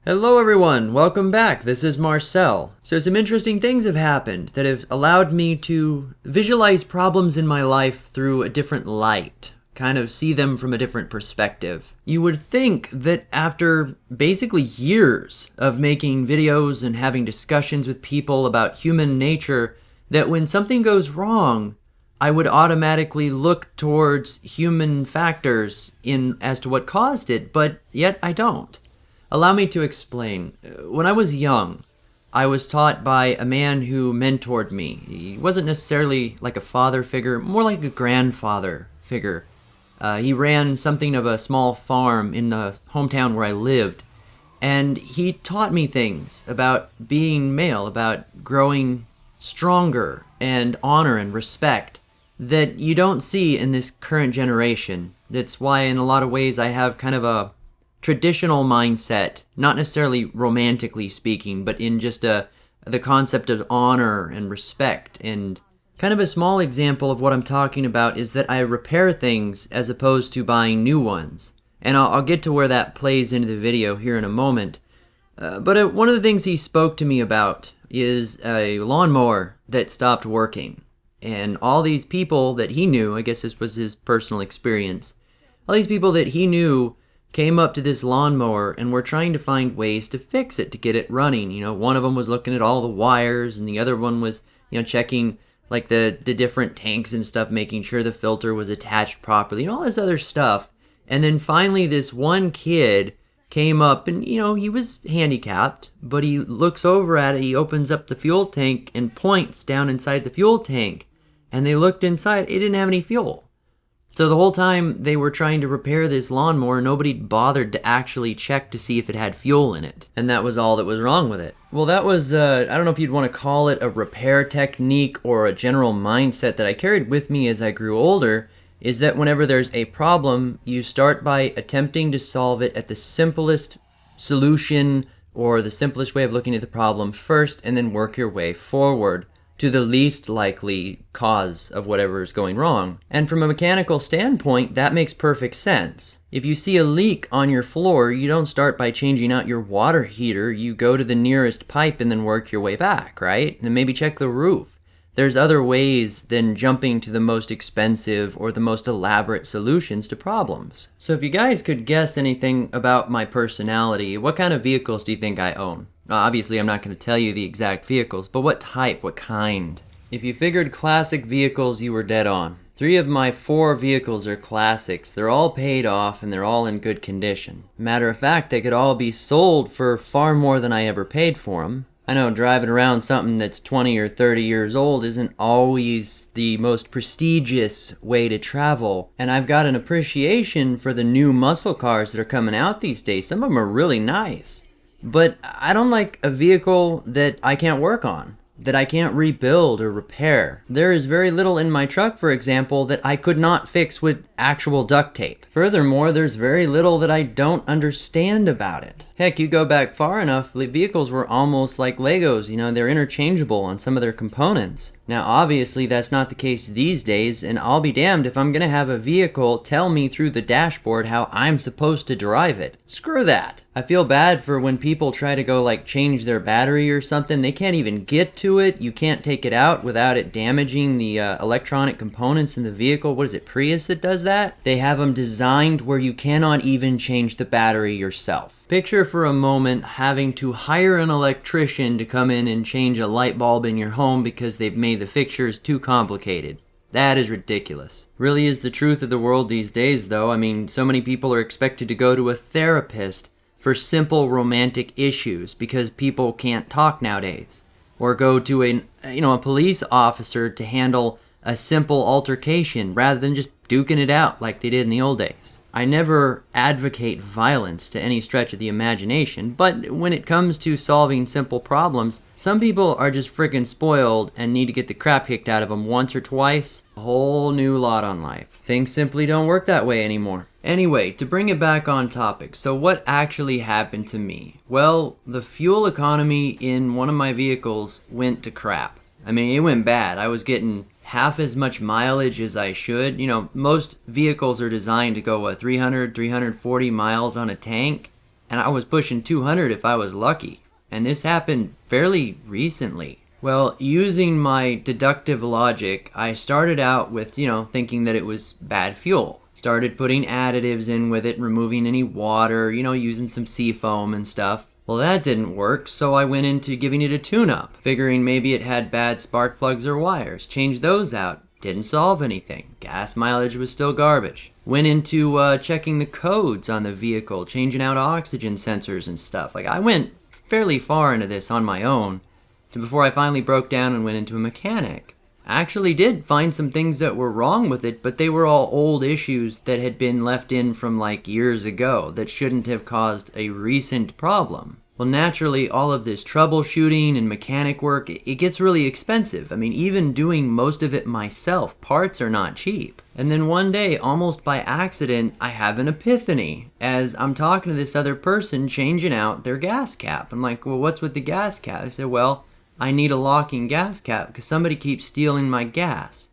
Hello everyone, welcome back. This is Marcel. So some interesting things have happened that have allowed me to visualize problems in my life through a different light, kind of see them from a different perspective. You would think that after basically years of making videos and having discussions with people about human nature, that when something goes wrong, I would automatically look towards human factors as to what caused it, but yet I don't. Allow me to explain. When I was young, I was taught by a man who mentored me. He wasn't necessarily like a father figure, more like a grandfather figure. He ran something of a small farm in the hometown where I lived, and he taught me things about being male, about growing stronger and honor and respect that you don't see in this current generation. That's why in a lot of ways I have kind of a traditional mindset, not necessarily romantically speaking, but in just the concept of honor and respect. And kind of a small example of what I'm talking about is that I repair things as opposed to buying new ones. And I'll get to where that plays into the video here in a moment. But one of the things he spoke to me about is a lawnmower that stopped working. And all these people that he knew, I guess this was his personal experience, all these people that he knew came up to this lawnmower and were trying to find ways to fix it, to get it running. You know, one of them was looking at all the wires, and the other one was, checking like the different tanks and stuff, making sure the filter was attached properly and all this other stuff. And then finally this one kid came up and, he was handicapped, but he looks over at it, he opens up the fuel tank and points down inside the fuel tank. And they looked inside, it didn't have any fuel. So the whole time they were trying to repair this lawnmower, nobody bothered to actually check to see if it had fuel in it. And that was all that was wrong with it. Well, that was, I don't know if you'd want to call it a repair technique or a general mindset that I carried with me as I grew older, is that whenever there's a problem, you start by attempting to solve it at the simplest solution or the simplest way of looking at the problem first, and then work your way forward to the least likely cause of whatever is going wrong. And from a mechanical standpoint, that makes perfect sense. If you see a leak on your floor, you don't start by changing out your water heater, you go to the nearest pipe and then work your way back, right? And maybe check the roof. There's other ways than jumping to the most expensive or the most elaborate solutions to problems. So if you guys could guess anything about my personality, what kind of vehicles do you think I own? Obviously, I'm not going to tell you the exact vehicles, but what type, what kind? If you figured classic vehicles, you were dead on. 3 of my 4 vehicles are classics. They're all paid off and they're all in good condition. Matter of fact, they could all be sold for far more than I ever paid for them. I know driving around something that's 20 or 30 years old isn't always the most prestigious way to travel, and I've got an appreciation for the new muscle cars that are coming out these days. Some of them are really nice. But I don't like a vehicle that I can't work on, that I can't rebuild or repair. There is very little in my truck, for example, that I could not fix with actual duct tape. Furthermore, there's very little that I don't understand about it. Heck, you go back far enough, the vehicles were almost like Legos, they're interchangeable on some of their components. Now, obviously, that's not the case these days, and I'll be damned if I'm gonna have a vehicle tell me through the dashboard how I'm supposed to drive it. Screw that. I feel bad for when people try to go change their battery or something. They can't even get to it. You can't take it out without it damaging the electronic components in the vehicle. What is it, Prius that does that? They have them designed where you cannot even change the battery yourself. Picture for a moment having to hire an electrician to come in and change a light bulb in your home because they've made the fixtures too complicated. That is ridiculous. Really is the truth of the world these days, though. So many people are expected to go to a therapist for simple romantic issues because people can't talk nowadays. Or go to a police officer to handle a simple altercation rather than just duking it out like they did in the old days. I never advocate violence to any stretch of the imagination, but when it comes to solving simple problems, some people are just freaking spoiled and need to get the crap kicked out of them once or twice. A whole new lot on life. Things simply don't work that way anymore. Anyway, to bring it back on topic, so what actually happened to me? Well, the fuel economy in one of my vehicles went to crap. It went bad. I was getting half as much mileage as I should. Most vehicles are designed to go 300, 340 miles on a tank. and I was pushing 200 if I was lucky. And this happened fairly recently. Well, using my deductive logic, I started out with, thinking that it was bad fuel. Started putting additives in with it, removing any water, using some seafoam and stuff. Well, that didn't work, so I went into giving it a tune-up, figuring maybe it had bad spark plugs or wires. Changed those out. Didn't solve anything. Gas mileage was still garbage. Went into checking the codes on the vehicle, changing out oxygen sensors and stuff. I went fairly far into this on my own before I finally broke down and went into a mechanic. I actually did find some things that were wrong with it, but they were all old issues that had been left in from years ago that shouldn't have caused a recent problem. Well, naturally, all of this troubleshooting and mechanic work, it gets really expensive. I mean, even doing most of it myself, parts are not cheap. And then one day, almost by accident, I have an epiphany as I'm talking to this other person changing out their gas cap. I'm like, well, what's with the gas cap? I said, well, I need a locking gas cap because somebody keeps stealing my gas.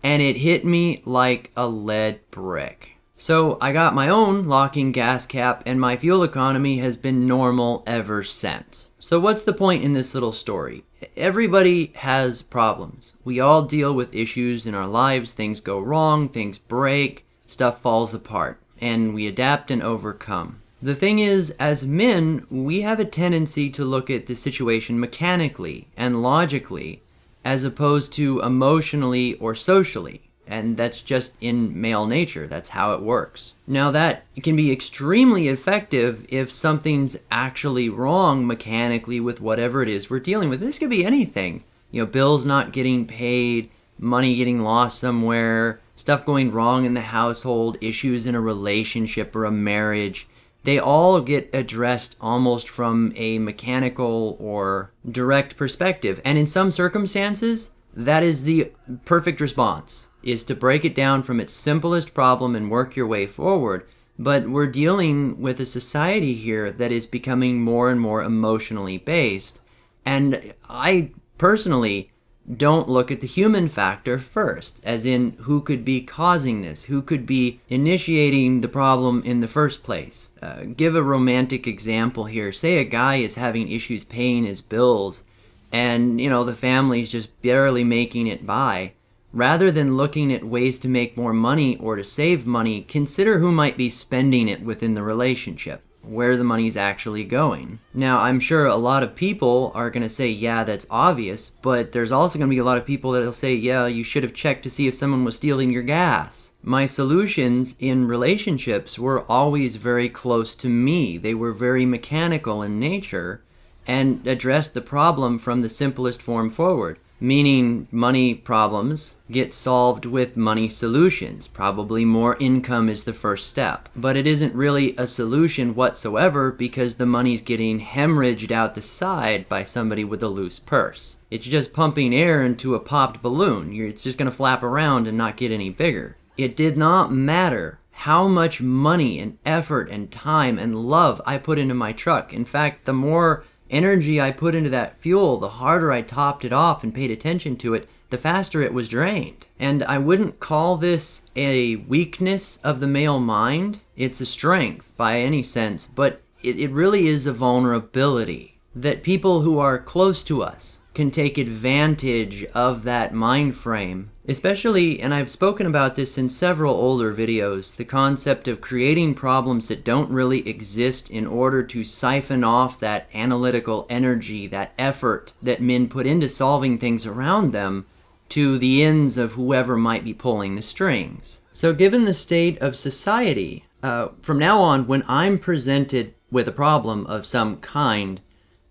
And it hit me like a lead brick. So I got my own locking gas cap, and my fuel economy has been normal ever since. So what's the point in this little story? Everybody has problems. We all deal with issues in our lives. Things go wrong, things break, stuff falls apart, and we adapt and overcome. The thing is, as men, we have a tendency to look at the situation mechanically and logically, as opposed to emotionally or socially. And that's just in male nature. That's how it works. Now, that can be extremely effective if something's actually wrong mechanically with whatever it is we're dealing with. This could be anything. Bills not getting paid, money getting lost somewhere, stuff going wrong in the household, issues in a relationship or a marriage. They all get addressed almost from a mechanical or direct perspective. And in some circumstances, that is the perfect response, is to break it down from its simplest problem and work your way forward. But we're dealing with a society here that is becoming more and more emotionally based. And I personally don't look at the human factor first, as in who could be causing this, who could be initiating the problem in the first place. Give a romantic example here. Say a guy is having issues paying his bills, and the family's just barely making it by. Rather than looking at ways to make more money or to save money, consider who might be spending it within the relationship, where the money's actually going. Now, I'm sure a lot of people are going to say, yeah, that's obvious, but there's also going to be a lot of people that'll say, yeah, you should have checked to see if someone was stealing your gas. My solutions in relationships were always very close to me. They were very mechanical in nature and addressed the problem from the simplest form forward. Meaning money problems get solved with money solutions. Probably more income is the first step. But it isn't really a solution whatsoever because the money's getting hemorrhaged out the side by somebody with a loose purse. It's just pumping air into a popped balloon. It's just going to flap around and not get any bigger. It did not matter how much money and effort and time and love I put into my truck. In fact, the more energy I put into that fuel, the harder I topped it off and paid attention to it, the faster it was drained. And I wouldn't call this a weakness of the male mind. It's a strength by any sense, but it really is a vulnerability that people who are close to us can take advantage of that mind frame. Especially, and I've spoken about this in several older videos, the concept of creating problems that don't really exist in order to siphon off that analytical energy, that effort that men put into solving things around them to the ends of whoever might be pulling the strings. So given the state of society, from now on, when I'm presented with a problem of some kind,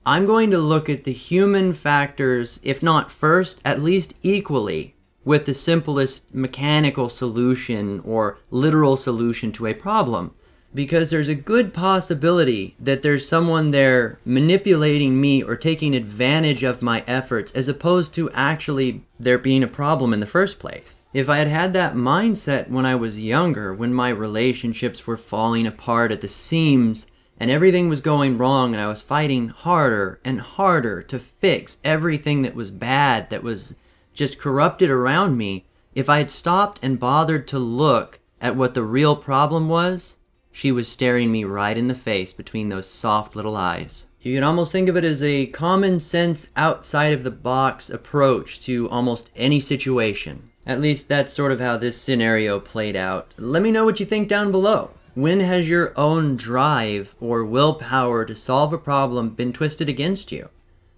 I'm going to look at the human factors, if not first, at least equally, with the simplest mechanical solution or literal solution to a problem. Because there's a good possibility that there's someone there manipulating me or taking advantage of my efforts as opposed to actually there being a problem in the first place. If I had had that mindset when I was younger, when my relationships were falling apart at the seams and everything was going wrong and I was fighting harder and harder to fix everything that was bad, that was just corrupted around me, if I had stopped and bothered to look at what the real problem was, she was staring me right in the face between those soft little eyes. You can almost think of it as a common sense, outside of the box approach to almost any situation. At least that's sort of how this scenario played out. Let me know what you think down below. When has your own drive or willpower to solve a problem been twisted against you?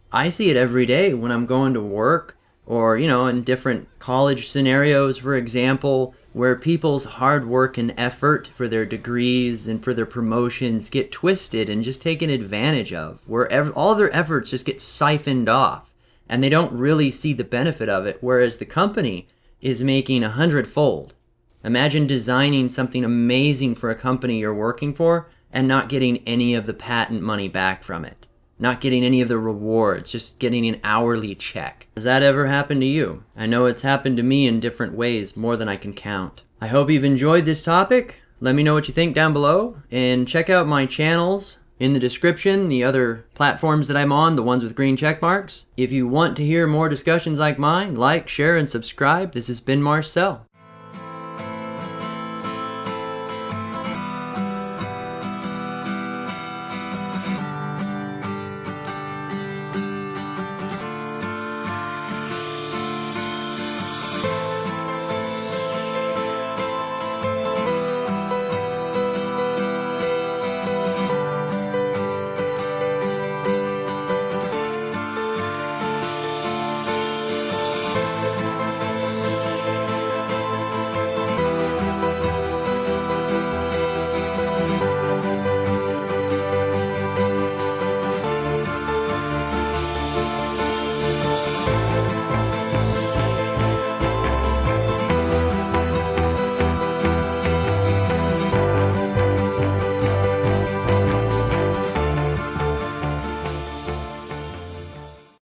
I see it every day when I'm going to work, or, in different college scenarios, for example, where people's hard work and effort for their degrees and for their promotions get twisted and just taken advantage of, where all their efforts just get siphoned off, and they don't really see the benefit of it, whereas the company is making 100-fold. Imagine designing something amazing for a company you're working for and not getting any of the patent money back from it. Not getting any of the rewards, just getting an hourly check. Has that ever happened to you? I know it's happened to me in different ways, more than I can count. I hope you've enjoyed this topic. Let me know what you think down below, and check out my channels in the description, the other platforms that I'm on, the ones with green check marks. If you want to hear more discussions like mine, like, share, and subscribe. This has been Marcel.